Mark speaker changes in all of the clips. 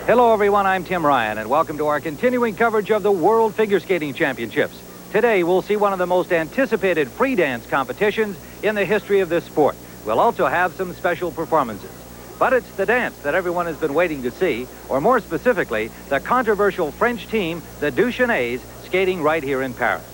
Speaker 1: Hello, everyone. I'm Tim Ryan, and welcome to our continuing coverage of the World Figure Skating Championships. Today, we'll see one of the most anticipated free dance competitions in the history of this sport. We'll also have some special performances. But it's the dance that everyone has been waiting to see, or more specifically, the controversial French team, the Duchesnays, skating right here in Paris.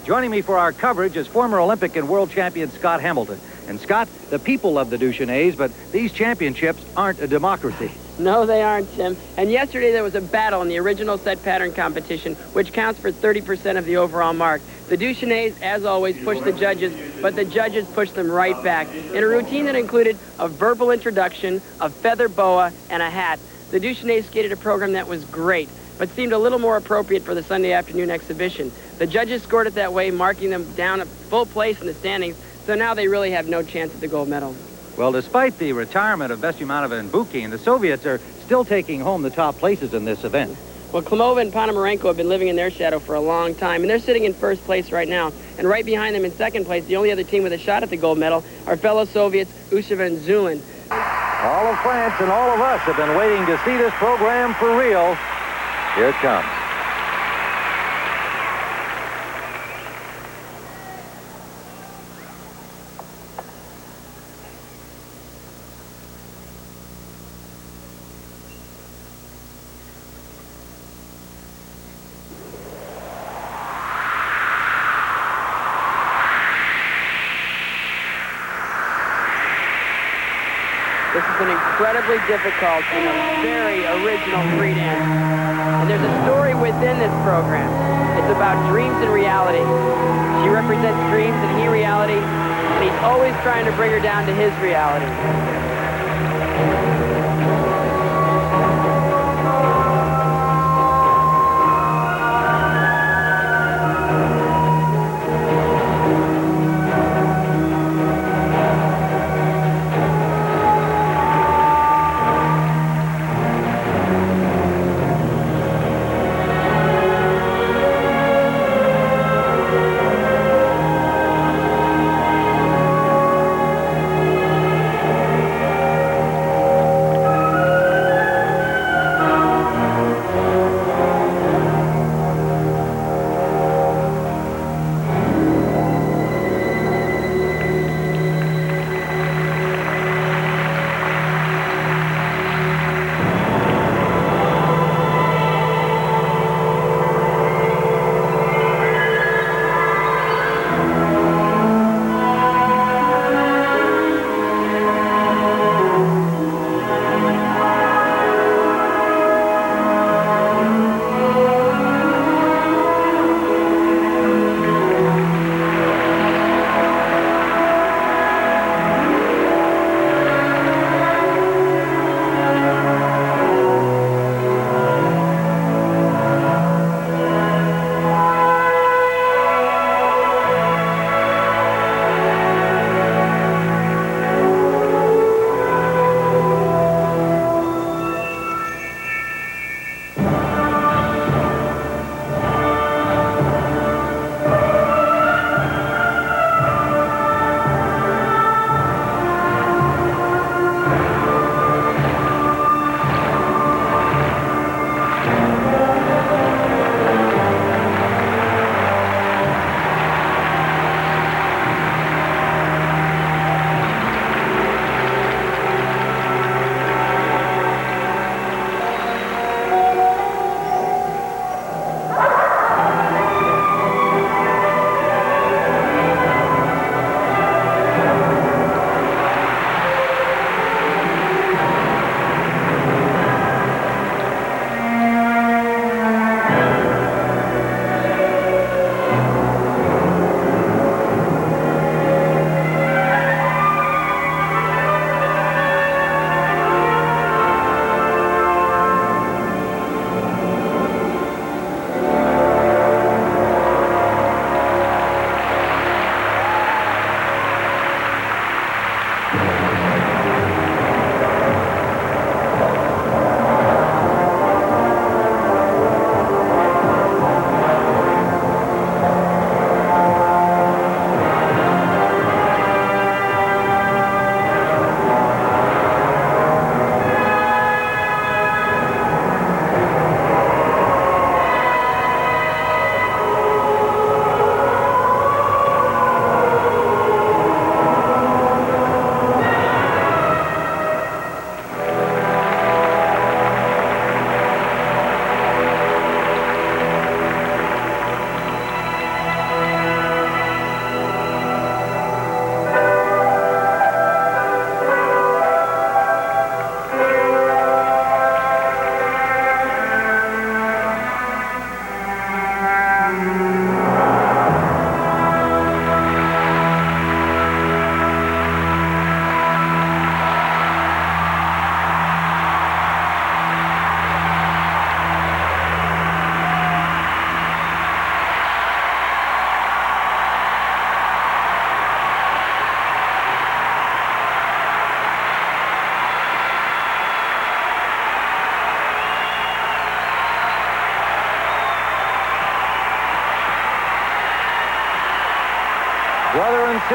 Speaker 1: Joining me for our coverage is former Olympic and world champion Scott Hamilton. And Scott, the people love the Duchesnays, but these championships aren't a democracy.
Speaker 2: No, they aren't, Tim. And yesterday there was a battle in the original set pattern competition, which counts for 30% of the overall mark. The Duchesnays, as always, pushed the judges, but the judges pushed them right back. In a routine that included a verbal introduction, a feather boa, and a hat, the Duchesnays skated a program that was great, but seemed a little more appropriate for the Sunday afternoon exhibition. The judges scored it that way, marking them down a full place in the standings, so now they really have no chance at the gold medal.
Speaker 1: Well, despite the retirement of Bestyumanova and Bukin, the Soviets are still taking home the top places in this event.
Speaker 2: Well, Klimova and Ponomarenko have been living in their shadow for a long time, and they're sitting in first place right now. And right behind them in second place, the only other team with a shot at the gold medal, are fellow Soviets Usova and Zhulin.
Speaker 1: All of France and all of us have been waiting to see this program for real. Here it comes.
Speaker 2: This is an incredibly difficult and a very original free dance. And there's a story within this program. It's about dreams and reality. She represents dreams and he reality, and he's always trying to bring her down to his reality.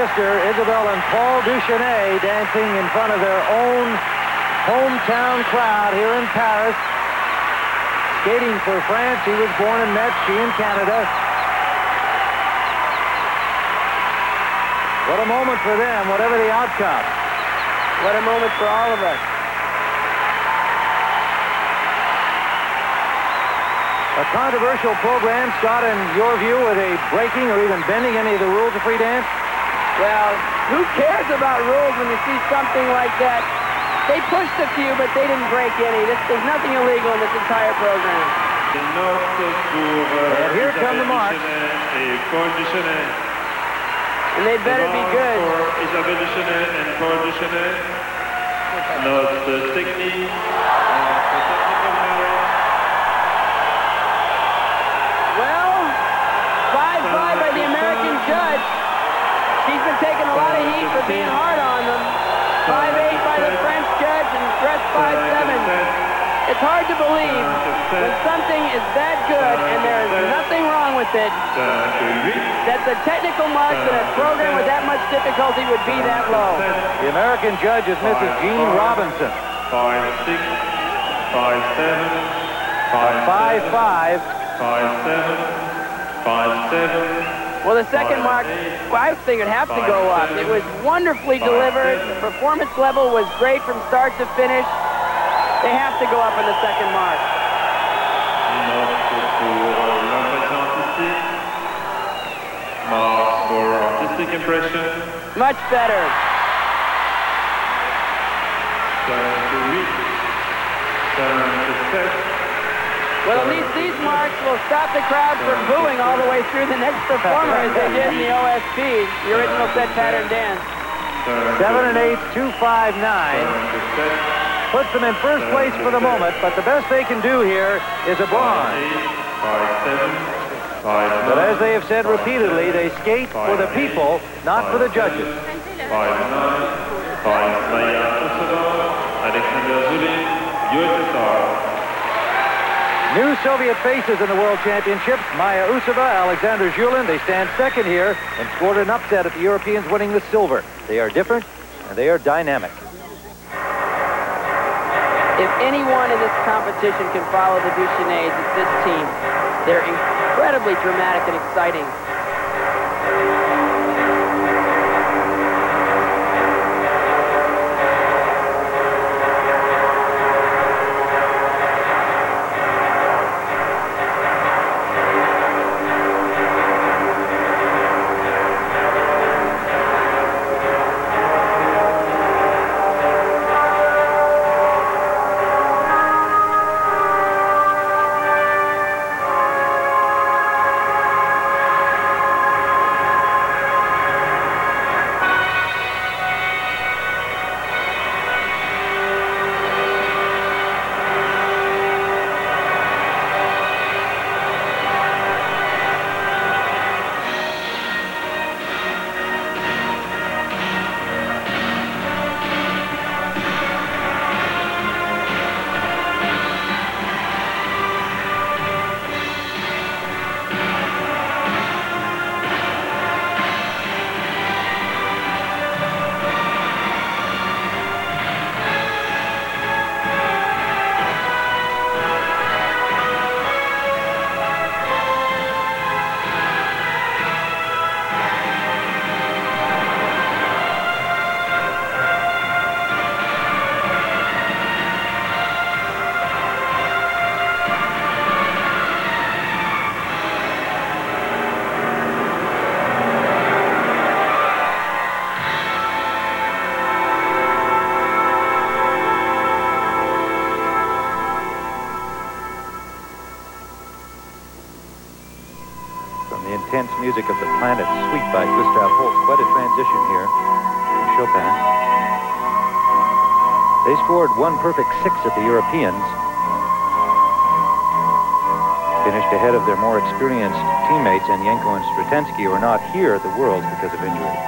Speaker 1: sister, Isabelle and Paul Duchesnay, dancing in front of their own hometown crowd here in Paris. Skating for France. He was born in Metz, she in Canada. What a moment for them, whatever the outcome.
Speaker 2: What a moment for all of us.
Speaker 1: A controversial program, Scott, in your view, were they breaking or even bending any of the rules of free dance?
Speaker 2: Well, who cares about rules when you see something like that? They pushed a few, but they didn't break any. There's nothing illegal in this entire program.
Speaker 1: And here come the marks.
Speaker 2: And they better be good.
Speaker 3: For Isabelle Duchesnay and Paul Duchesnay. Note technique.
Speaker 2: Well, 5-5 by the American judge. She's been taking a lot of heat for being hard on them. 5-8 by the French judge and Brett 5-7. It's hard to believe when something is that good and there's nothing wrong with it that the technical marks in a program with that much difficulty would be that low.
Speaker 1: The American judge is Mrs. Jean Robinson.
Speaker 3: 5-6, 5-7,
Speaker 1: 5-5.
Speaker 3: 5-7, 5-7.
Speaker 2: Well, the second mark, I think it'd have to go up. It was wonderfully delivered. The performance level was great from start to finish. They have to go up in the second mark.
Speaker 3: Marks for artistic impression.
Speaker 2: Much better. Well, at least these marks will stop the crowd from booing all the way through the next performer as they did in the OSP, the original set pattern dance.
Speaker 1: 7-8, 2-5-9. Puts them in first place for the moment, but the best they can do here is a bronze.
Speaker 3: 5-7, 5-9.
Speaker 1: But as they have said repeatedly, they skate for the people, not for the judges.
Speaker 3: 5-9, 5 Maia, Usova, Aleksandr, Zhulin, USSR.
Speaker 1: New Soviet faces in the World Championships. Maia Usova, Aleksandr Zhulin. They stand second here and scored an upset at the Europeans winning the silver. They are different and they are dynamic.
Speaker 2: If anyone in this competition can follow the Duchesnays, it's this team. They're incredibly dramatic and exciting.
Speaker 1: Intense music of the Planet Suite by Gustav Holst. Quite a transition here from Chopin. They scored 1 perfect 6 at the Europeans. Finished ahead of their more experienced teammates, Enyenko and Stratensky, who are not here at the Worlds because of injury.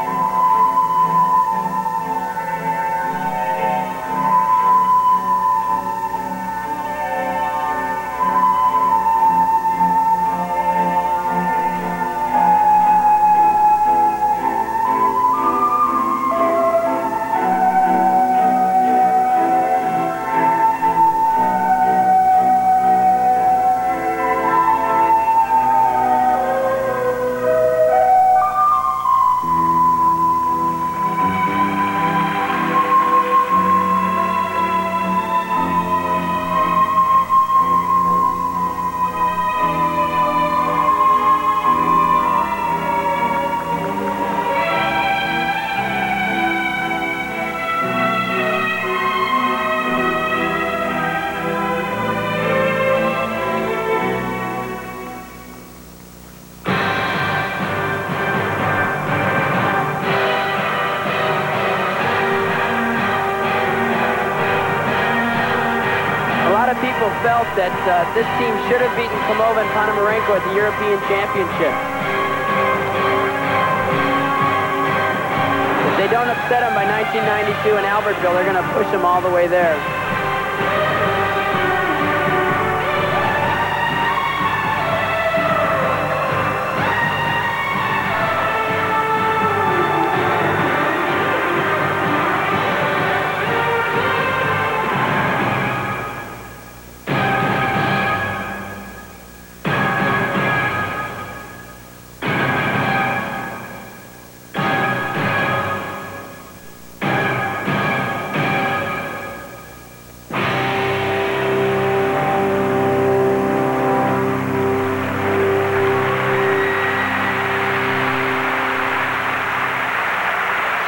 Speaker 2: people felt that this team should have beaten Klimova and Ponomarenko at the European Championship. If they don't upset them by 1992 in Albertville, they're going to push them all the way there.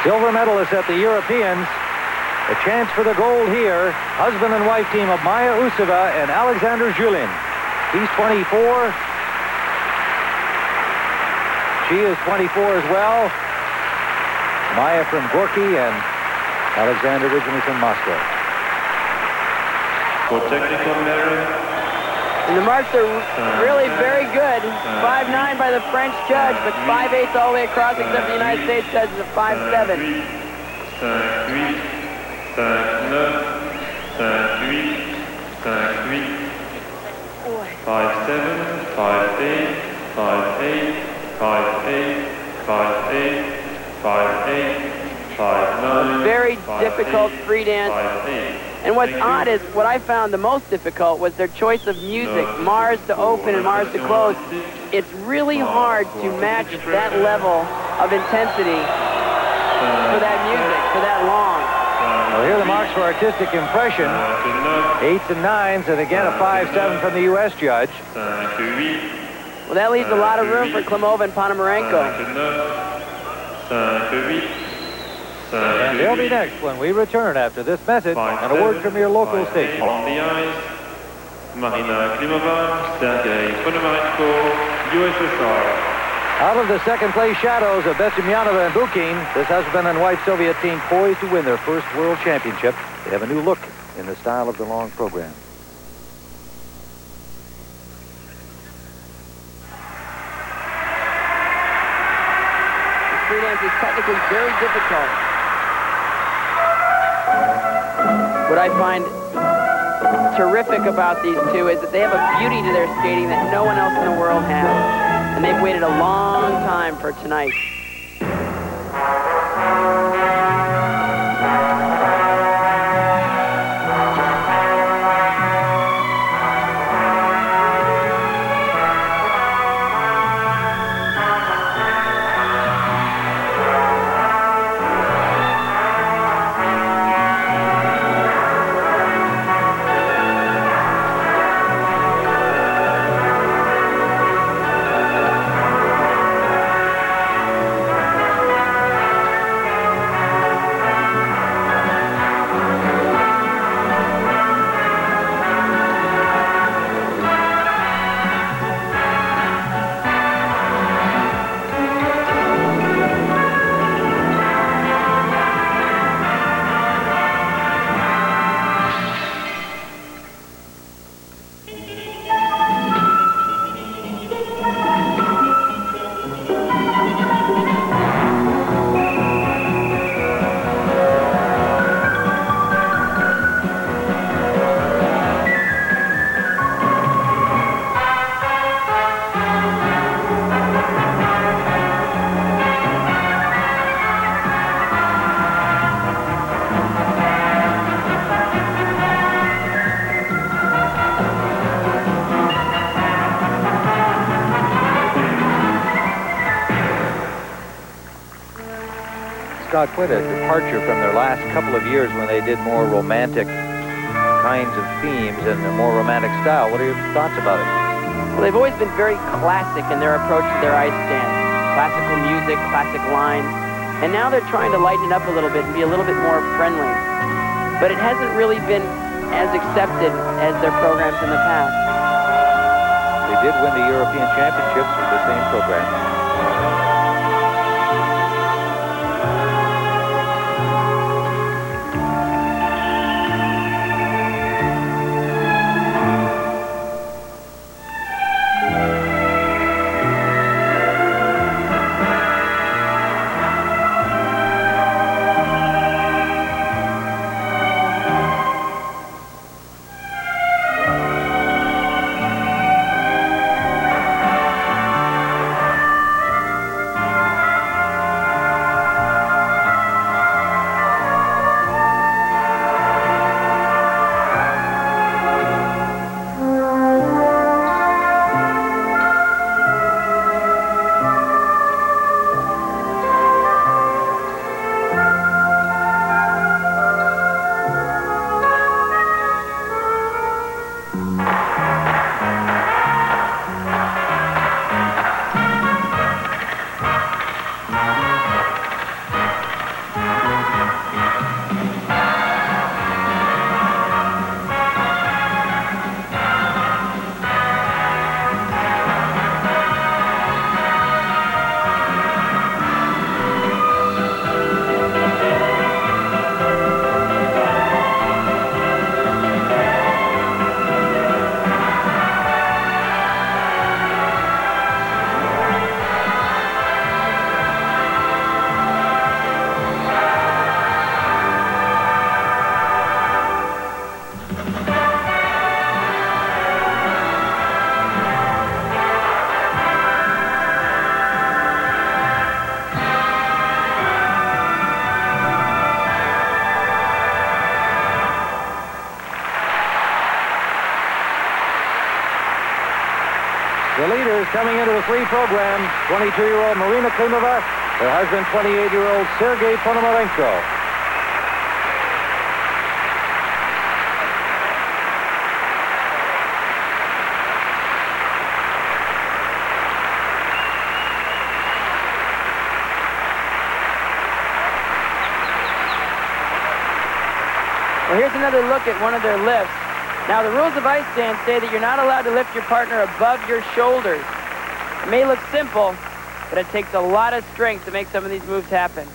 Speaker 1: Silver medalists at the Europeans. A chance for the gold here. Husband and wife team of Maia Usova and Aleksandr Zhulin. He's 24. She is 24 as well. Maia from Gorky and Aleksandr originally from Moscow.
Speaker 3: For technical merit.
Speaker 2: And the marks are really very good. 5'9" by the French judge, but 5'8" all the way across, except the United States judge is a 5'7".
Speaker 3: 5'8", 5'9".
Speaker 2: Very difficult free dance. And what's odd is, what I found the most difficult was their choice of music, Mars to open and Mars to close. It's really hard to match that level of intensity for that music, for that long.
Speaker 1: Well, here are the marks for artistic impression. 8s and 9s, and again a 5'7" from the U.S. judge.
Speaker 2: Well, that leaves a lot of room for Klimova and Ponomarenko.
Speaker 1: And they'll be next when we return after this message and a word from your local station.
Speaker 3: On the ice, Marina, Klimova, Sergei, Ponomarenko, USSR.
Speaker 1: Out of the second-place shadows of Bestemyanova and Bukin, this husband and wife Soviet team poised to win their first world championship. They have a new look in the style of the long program.
Speaker 2: The free dance is technically very difficult. What I find terrific about these two is that they have a beauty to their skating that no one else in the world has. And they've waited a long time for tonight.
Speaker 1: Quite a departure from their last couple of years when they did more romantic kinds of themes and a more romantic style. What are your thoughts about it?
Speaker 2: Well, they've always been very classic in their approach to their ice dance. Classical music, classic lines. And now they're trying to lighten it up a little bit and be a little bit more friendly. But it hasn't really been as accepted as their programs in the past.
Speaker 1: They did win the European Championships with the same program. is coming into the free program. 22-year-old Marina Klimova, her husband, 28-year-old Sergei Ponomarenko.
Speaker 2: Well, here's another look at one of their lifts. Now, the rules of ice dance say that you're not allowed to lift your partner above your shoulders. It may look simple, but it takes a lot of strength to make some of these moves happen.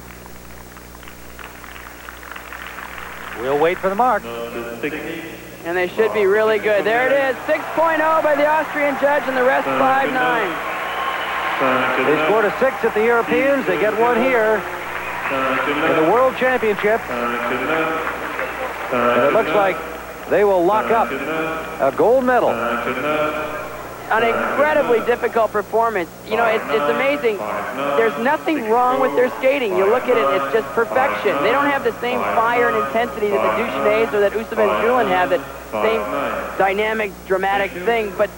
Speaker 1: We'll wait for the mark.
Speaker 2: And they should be really good. There it is, 6.0 by the Austrian judge, and the rest 5.9.
Speaker 1: They scored a 6 at the Europeans. They get one here in the World Championships. And it looks like they will lock up a gold medal.
Speaker 2: An incredibly difficult performance. You know, it's amazing. There's nothing wrong with their skating. You look at it, it's just perfection. They don't have the same fire and intensity that the Duchesnays or that Usova and Zhulin have, that same dynamic, dramatic thing, but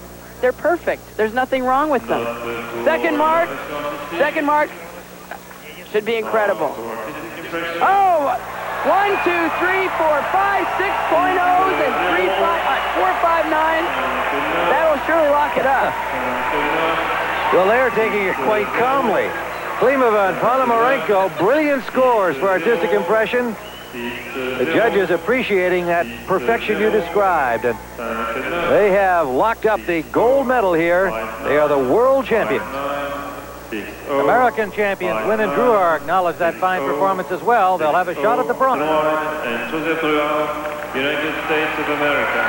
Speaker 2: they're perfect. There's nothing wrong with them. Second mark. Should be incredible. Oh! 1, 2, 3, 4, 5, 6.0s and 4, 5, 9. That'll surely lock it up.
Speaker 1: Well, they're taking it quite calmly. Klimova and Ponomarenko, brilliant scores for artistic impression. The judges appreciating that perfection you described. And they have locked up the gold medal here. They are the world champions. American champions Wynne and Druar acknowledge that fine performance as well. They'll have a shot at the bronze.
Speaker 3: And Druar, United States of America.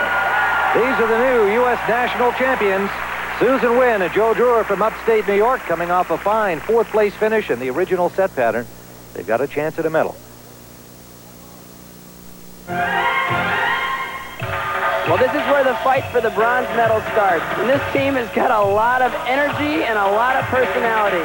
Speaker 1: These are the new U.S. national champions. Susan Wynne and Joe Druar from upstate New York, coming off a fine fourth-place finish in the original set pattern. They've got a chance at a medal.
Speaker 2: Well, this is where the fight for the bronze medal starts. And this team has got a lot of energy and a lot of personality.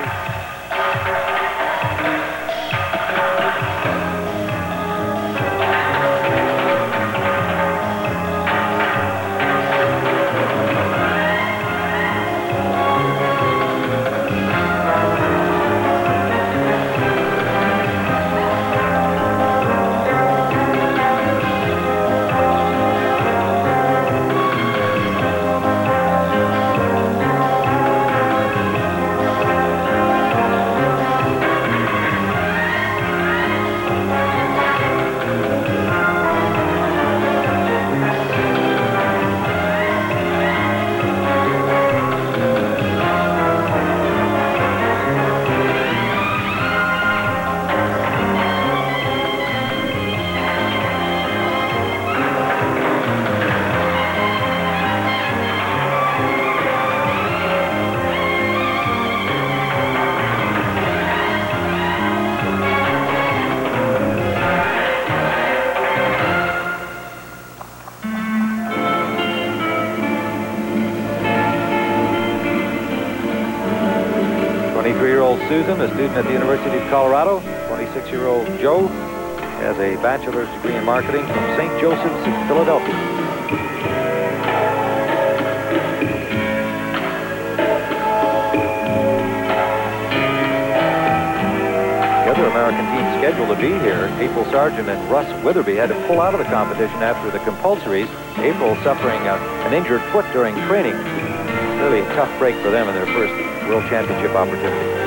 Speaker 1: Susan, a student at the University of Colorado. 26-year-old Joe has a bachelor's degree in marketing from St. Joseph's in Philadelphia. The other American team scheduled to be here, April Sargent and Russ Witherby, had to pull out of the competition after the compulsories. April suffering an injured foot during training. Really a tough break for them in their first World Championship opportunity.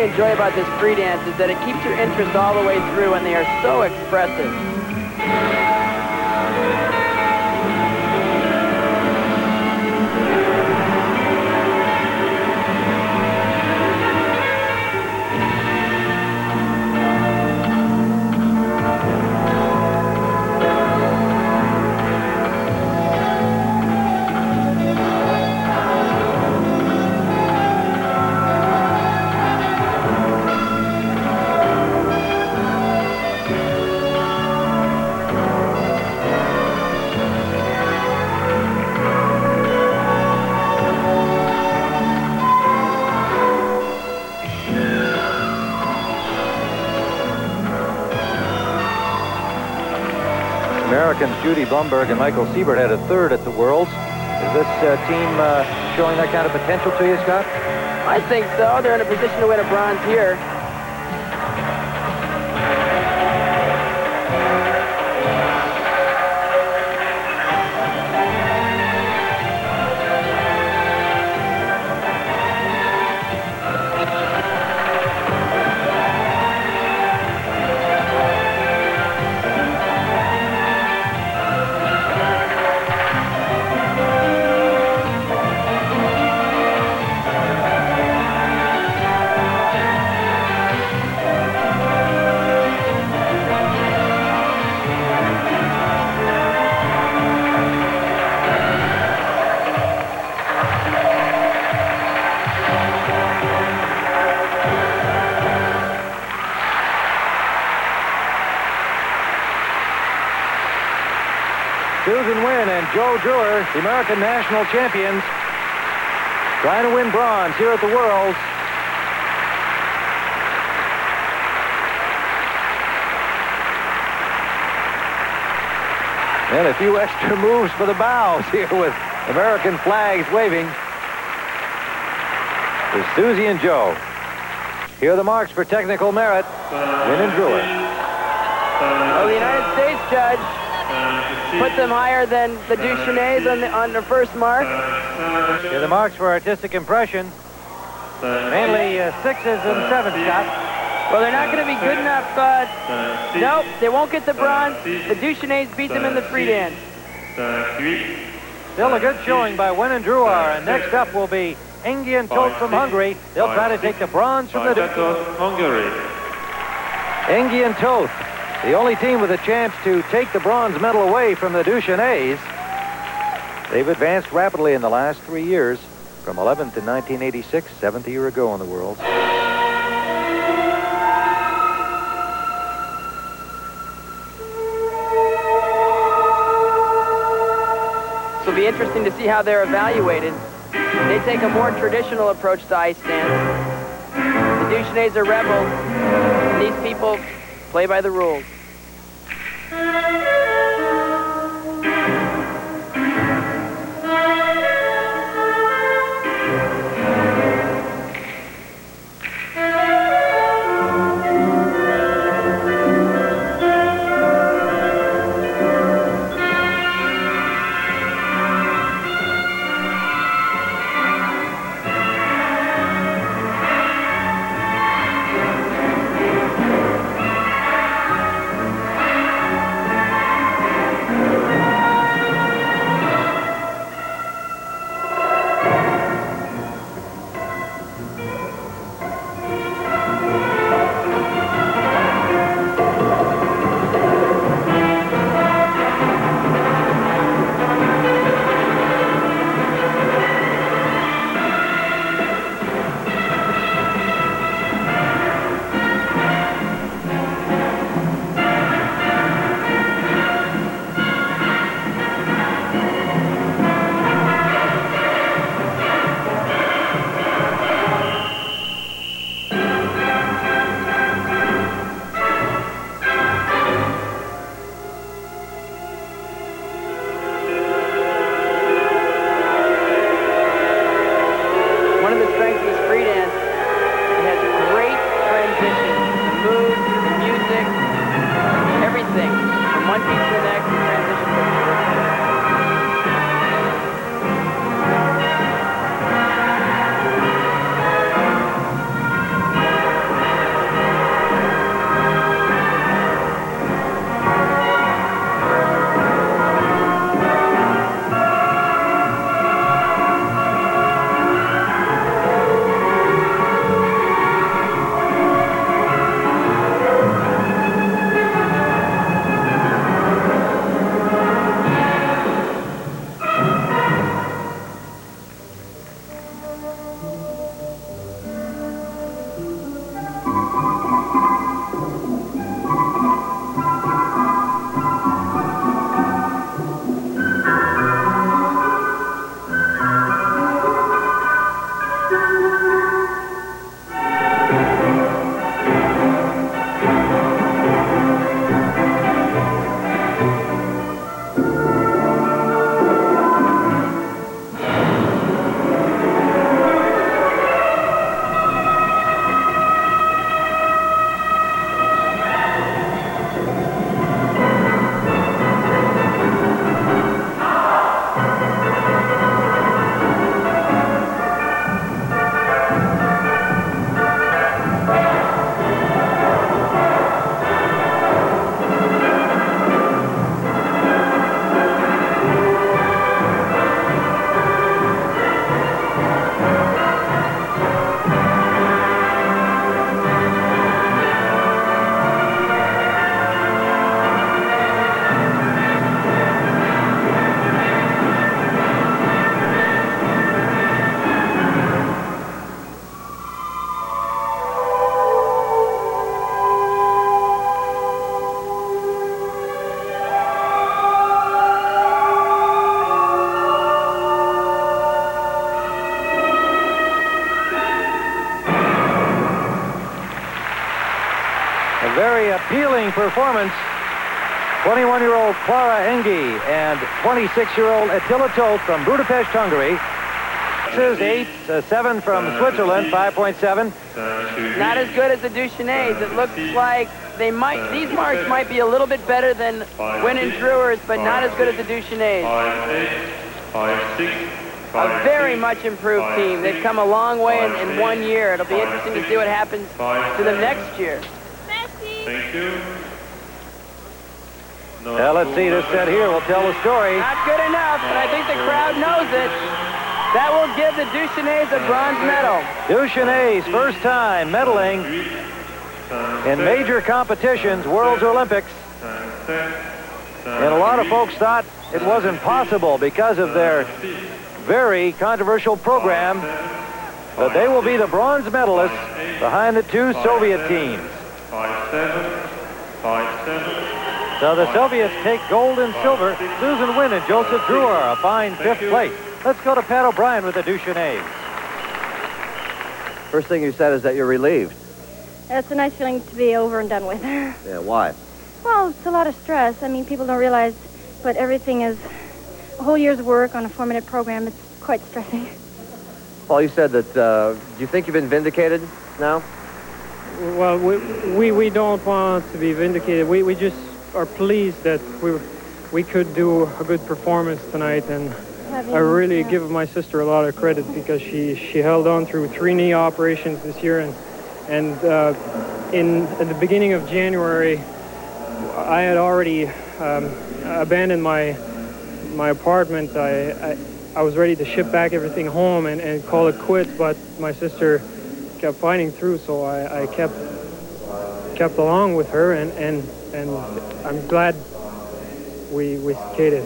Speaker 2: Enjoy about this free dance is that it keeps your interest all the way through, and they are so expressive.
Speaker 1: Americans Judy Blumberg and Michael Siebert had a third at the Worlds. Is this team showing that kind of potential to you, Scott?
Speaker 2: I think so. They're in a position to win a bronze here.
Speaker 1: Wynne and Joe Druar, the American national champions, trying to win bronze here at the Worlds. And a few extra moves for the bows here with American flags waving. There's Susie and Joe. Here are the marks for technical merit. Wynne and Druar.
Speaker 2: Well, the United States judge put them higher than the Duchesnays on the first mark.
Speaker 1: Here are the marks for artistic impression. Mainly 6s and 7s, Scott.
Speaker 2: Well, they're not going to be good enough. Nope, they won't get the bronze. The Duchesnays beat them in the free dance.
Speaker 1: Still a good showing by Wynne and Druar. And next up will be Engi and Tóth from Hungary. They'll try to take the bronze from the
Speaker 3: Hungary.
Speaker 1: Engi and Tóth, the only team with a chance to take the bronze medal away from the Duchesnays. They've advanced rapidly in the last 3 years, from 11th in 1986, 7th year ago in the Worlds.
Speaker 2: This will be interesting to see how they're evaluated. They take a more traditional approach to ice dance. The Duchesnays are rebels. These people play by the rules.
Speaker 1: performance. 21-year-old Klára Engi and 26-year-old Attila Tóth from Budapest, Hungary. 8, 7 from Switzerland, 5.7.
Speaker 2: Not as good as the Duchesnays. It looks like these marks might be a little bit better than Wynne and Druar's, but not as good as the Duchesnays. A very much improved team. They've come a long way in 1 year. It'll be interesting to see what happens to them next year.
Speaker 3: Thank you.
Speaker 1: Well, let's see, this set here will tell the story.
Speaker 2: Not good enough, but I think the crowd knows it. That will give the Duchesnays a bronze medal.
Speaker 1: Duchesnay's first time medaling in major competitions, World's Olympics. And a lot of folks thought it was impossible because of their very controversial program. But they will be the bronze medalists behind the two Soviet teams.
Speaker 3: 5-7, 5-7.
Speaker 1: So the Soviets take gold and silver. Susan Wynne and Joseph Druar a fine fifth place. Let's go to Pat O'Brien with the Duchesnays.
Speaker 4: First thing you said is that you're relieved.
Speaker 5: It's a nice feeling to be over and done with.
Speaker 4: Yeah, why?
Speaker 5: Well, it's a lot of stress. I mean, people don't realize, but everything is a whole year's work on a 4-minute program. It's quite stressing.
Speaker 4: Paul, you said that, do you think you've been vindicated now?
Speaker 6: Well, we don't want to be vindicated. We just are pleased that we could do a good performance tonight, and I really give my sister a lot of credit because she held on through 3 knee operations this year, and at the beginning of January, I had already abandoned my apartment. I was ready to ship back everything home and call it quits, but my sister kept fighting through, so I kept along with her, and I'm glad we skated.